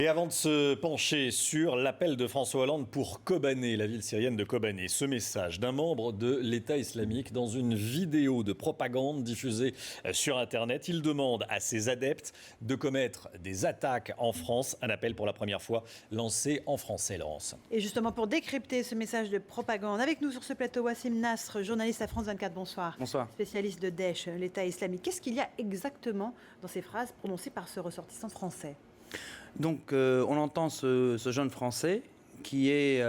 Et avant de se pencher sur l'appel de François Hollande pour Kobané, la ville syrienne de Kobané, ce message d'un membre de l'État islamique dans une vidéo de propagande diffusée sur Internet, il demande à ses adeptes de commettre des attaques en France, un appel pour la première fois lancé en français, Laurence. Et justement, pour décrypter ce message de propagande, avec nous sur ce plateau, Wassim Nasr, journaliste à France 24, bonsoir. Bonsoir. Spécialiste de Daesh, l'État islamique. Qu'est-ce qu'il y a exactement dans ces phrases prononcées par ce ressortissant français ? Donc, on entend ce jeune Français qui est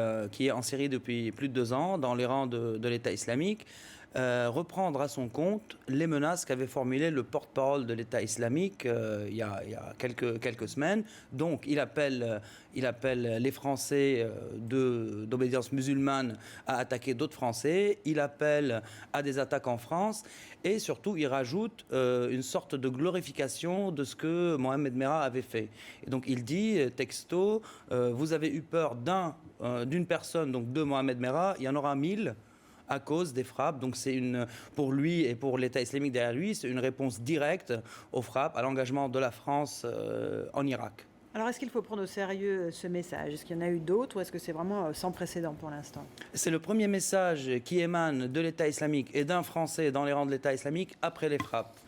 en Syrie depuis plus de 2 ans, dans les rangs de l'État islamique, reprendre à son compte les menaces qu'avait formulées le porte-parole de l'État islamique il y a quelques semaines. Donc, il appelle les Français d'obédience musulmane à attaquer d'autres Français. Il appelle à des attaques en France. Et surtout, il rajoute une sorte de glorification de ce que Mohamed Merah avait fait. Et donc, il dit, texto, vous avez eu peur d'une personne, donc de Mohamed Merah, il y en aura 1000 à cause des frappes. Donc c'est pour lui et pour l'État islamique derrière lui, c'est une réponse directe aux frappes, à l'engagement de la France en Irak. Alors, est-ce qu'il faut prendre au sérieux ce message ? Est-ce qu'il y en a eu d'autres ou est-ce que c'est vraiment sans précédent pour l'instant ? C'est le premier message qui émane de l'État islamique et d'un Français dans les rangs de l'État islamique après les frappes.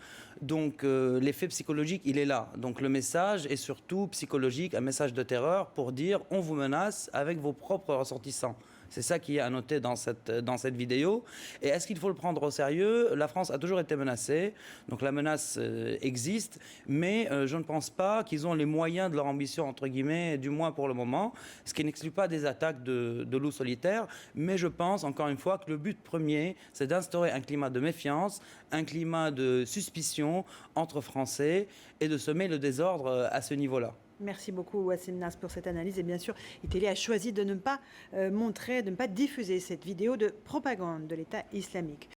Donc l'effet psychologique, il est là. Donc le message est surtout psychologique, un message de terreur pour dire on vous menace avec vos propres ressortissants. C'est ça qui est à noter dans cette vidéo. Et est-ce qu'il faut le prendre au sérieux ? La France a toujours été menacée, donc la menace existe, mais je ne pense pas qu'ils ont les moyens de leur ambition, entre guillemets, du moins pour le moment, ce qui n'exclut pas des attaques de loups solitaires, mais je pense, encore une fois, que le but premier, c'est d'instaurer un climat de méfiance, un climat de suspicion entre Français et de semer le désordre à ce niveau-là. Merci beaucoup Wassim Nasr pour cette analyse. Et bien sûr, ITélé a choisi de ne pas diffuser cette vidéo de propagande de l'État islamique.